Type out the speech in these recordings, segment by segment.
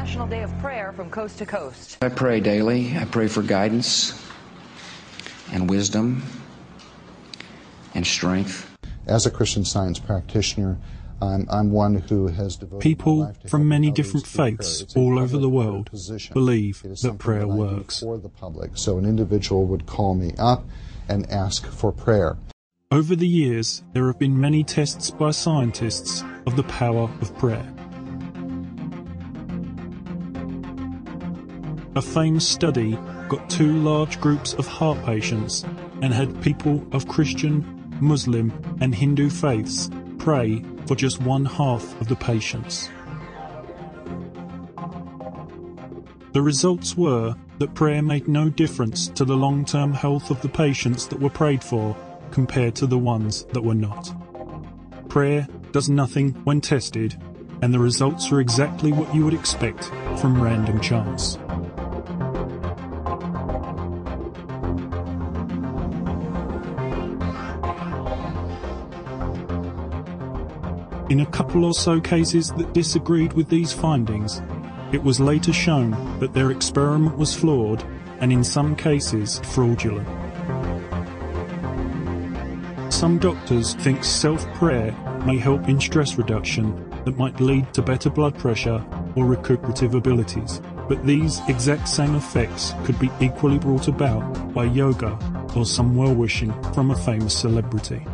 National Day of Prayer from coast to coast. I pray daily. I pray for guidance and wisdom and strength. As a Christian Science practitioner, I'm one who has devoted people my life to from many helping different others through faiths prayer. It's a all over the public world position. believe It is that something prayer that I do works. for the public. So an individual would call me up and ask for prayer. Over the years, there have been many tests by scientists of the power of prayer. A famous study got two large groups of heart patients and had people of Christian, Muslim and Hindu faiths pray for just one half of the patients. The results were that prayer made no difference to the long-term health of the patients that were prayed for compared to the ones that were not. Prayer does nothing when tested, and the results are exactly what you would expect from random chance. In a couple or so cases that disagreed with these findings, it was later shown that their experiment was flawed and in some cases fraudulent. Some doctors think self-prayer may help in stress reduction that might lead to better blood pressure or recuperative abilities, but these exact same effects could be equally brought about by yoga or some well-wishing from a famous celebrity.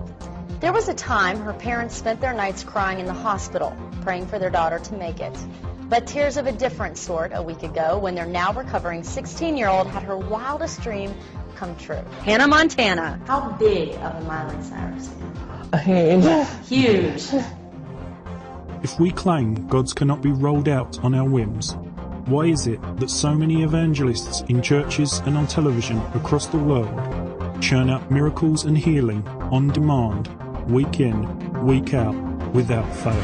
There was a time her parents spent their nights crying in the hospital, praying for their daughter to make it. But tears of a different sort a week ago when their now recovering 16-year-old had her wildest dream come true. Hannah Montana. How big of a Miley Cyrus fan? Huge. If we claim gods cannot be rolled out on our whims, why is it that so many evangelists in churches and on television across the world churn out miracles and healing on demand, week in, week out, without fail?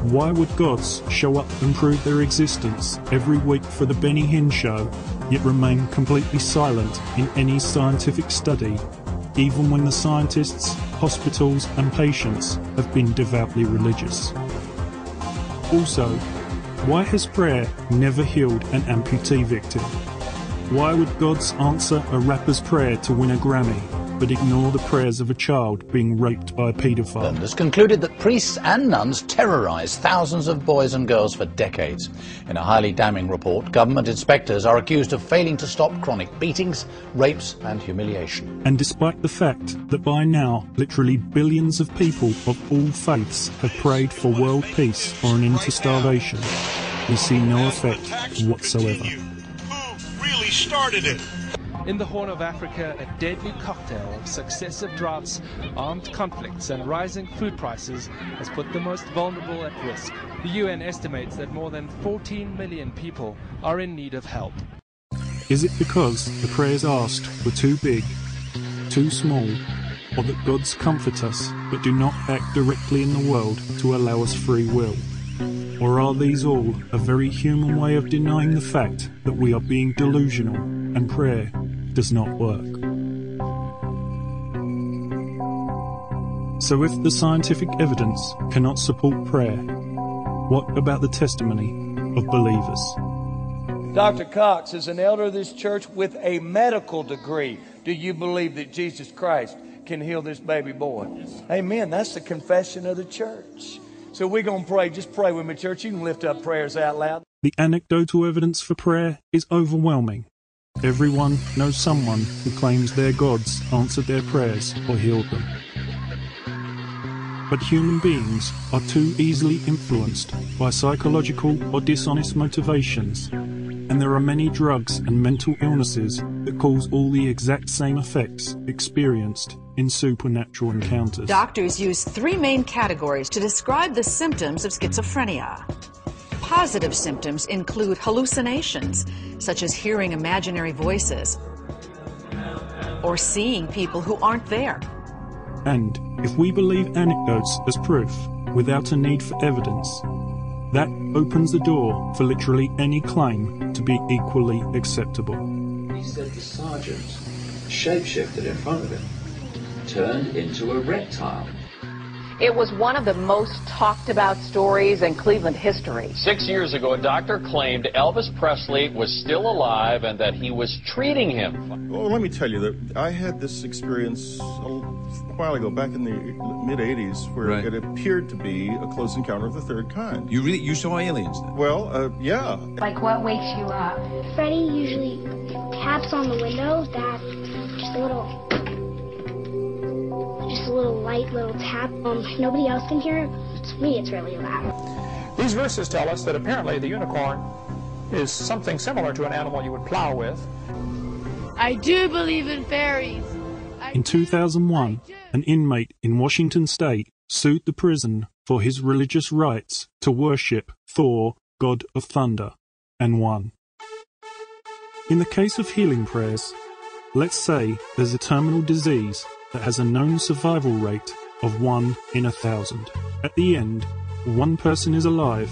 Why would gods show up and prove their existence every week for the Benny Hinn show, yet remain completely silent in any scientific study, even when the scientists, hospitals and patients have been devoutly religious? Also, why has prayer never healed an amputee victim? Why would gods answer a rapper's prayer to win a Grammy, but ignore the prayers of a child being raped by a paedophile? Has concluded that priests and nuns terrorise thousands of boys and girls for decades. In a highly damning report, government inspectors are accused of failing to stop chronic beatings, rapes and humiliation. And despite the fact that by now literally billions of people of all faiths have prayed for world peace or an end to starvation, we see no effect whatsoever. Who really started it? In the Horn of Africa, a deadly cocktail of successive droughts, armed conflicts and rising food prices has put the most vulnerable at risk. The UN estimates that more than 14 million people are in need of help. Is it because the prayers asked were too big, too small, or that gods comfort us but do not act directly in the world to allow us free will? Or are these all a very human way of denying the fact that we are being delusional and prayer does not work? So if the scientific evidence cannot support prayer, what about the testimony of believers? Dr. Cox is an elder of this church with a medical degree. Do you believe that Jesus Christ can heal this baby boy? Amen. That's the confession of the church. So we're going to pray. Just pray with me, church. You can lift up prayers out loud. The anecdotal evidence for prayer is overwhelming. Everyone knows someone who claims their gods answered their prayers or healed them. But human beings are too easily influenced by psychological or dishonest motivations, and there are many drugs and mental illnesses that cause all the exact same effects experienced in supernatural encounters. Doctors use three main categories to describe the symptoms of schizophrenia. Positive symptoms include hallucinations, such as hearing imaginary voices or seeing people who aren't there. And if we believe anecdotes as proof without a need for evidence, that opens the door for literally any claim to be equally acceptable. sergeant shapeshifted in front of him, turned into a reptile. It was one of the most talked about stories in Cleveland history. 6 years ago, a doctor claimed Elvis Presley was still alive and that he was treating him. Well, let me tell you that I had this experience a while ago, back in the mid-'80s, where it appeared to be a close encounter of the third kind. You saw aliens then? Well, yeah. Like what wakes you up? Freddy usually taps on the window, that just a little light little tap. Nobody else can hear it. To me, it's really loud. These verses tell us that apparently the unicorn is something similar to an animal you would plow with. I do believe in fairies. In 2001, an inmate in Washington state sued the prison for his religious rights to worship Thor, god of thunder, and won. In the case of healing prayers, let's say there's a terminal disease that has a known survival rate of 1 in 1,000. At the end, one person is alive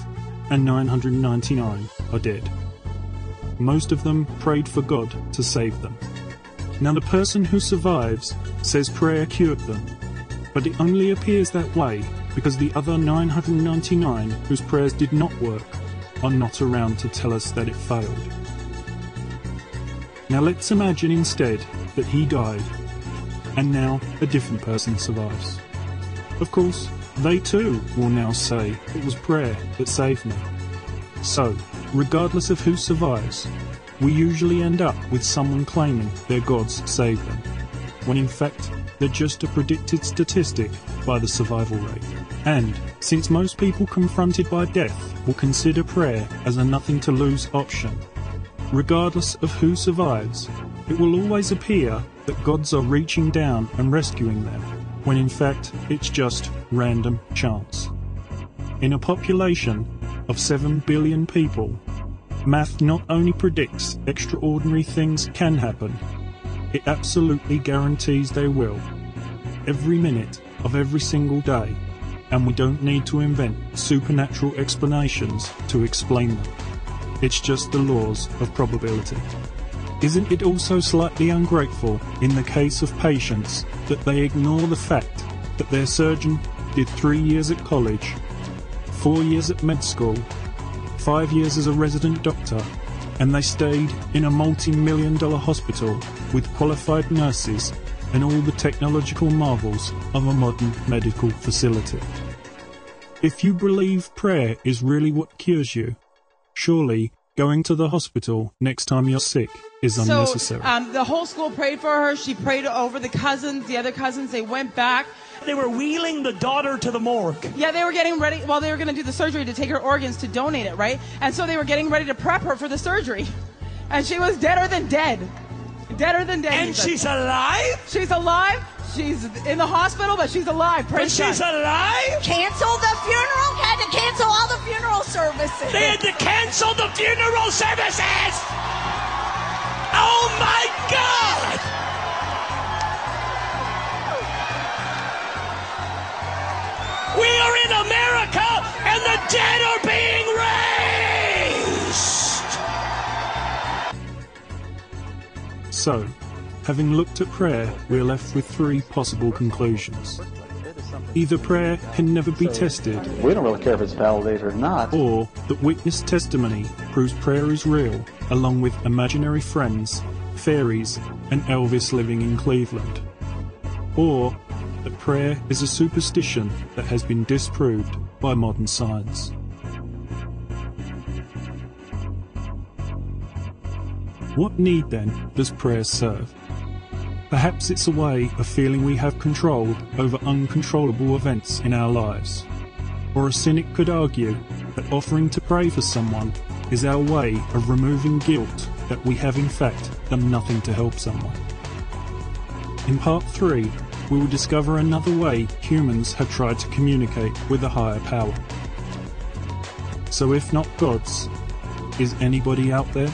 and 999 are dead. Most of them prayed for God to save them. Now the person who survives says prayer cured them, but it only appears that way because the other 999 whose prayers did not work are not around to tell us that it failed. Now let's imagine instead that he died, and now a different person survives. Of course, they too will now say it was prayer that saved me. So, regardless of who survives, we usually end up with someone claiming their gods saved them, when in fact they're just a predicted statistic by the survival rate. And, since most people confronted by death will consider prayer as a nothing-to-lose option, regardless of who survives, it will always appear that gods are reaching down and rescuing them, when in fact it's just random chance. In a population of 7 billion people, math not only predicts extraordinary things can happen, it absolutely guarantees they will, every minute of every single day, and we don't need to invent supernatural explanations to explain them. It's just the laws of probability. Isn't it also slightly ungrateful in the case of patients that they ignore the fact that their surgeon did 3 years at college, 4 years at med school, 5 years as a resident doctor, and they stayed in a multi-million-dollar hospital with qualified nurses and all the technological marvels of a modern medical facility? If you believe prayer is really what cures you, surely going to the hospital next time you're sick is unnecessary. So the whole school prayed for her. She prayed over the cousins, the other cousins. They went back. They were wheeling the daughter to the morgue. Yeah, they were getting ready. Well, they were going to do the surgery to take her organs to donate it, right? And so they were getting ready to prep her for the surgery. And she was deader than dead. Deader than dead. And she's alive? She's alive. She's in the hospital, but she's alive. Praise God. But she's alive? Cancel the funeral? Had to cancel all the funeral services. They had to cancel the funeral services! Oh my God! We are in America and the dead are being raised! So, having looked at prayer, we're left with 3 possible conclusions. Either prayer can never be tested. We don't really care if it's validated or not. Or that witness testimony proves prayer is real, along with imaginary friends, fairies, and Elvis living in Cleveland. Or that prayer is a superstition that has been disproved by modern science. What need then does prayer serve? Perhaps it's a way of feeling we have control over uncontrollable events in our lives. Or a cynic could argue that offering to pray for someone is our way of removing guilt that we have in fact done nothing to help someone. In part 3, we will discover another way humans have tried to communicate with a higher power. So if not gods, is anybody out there?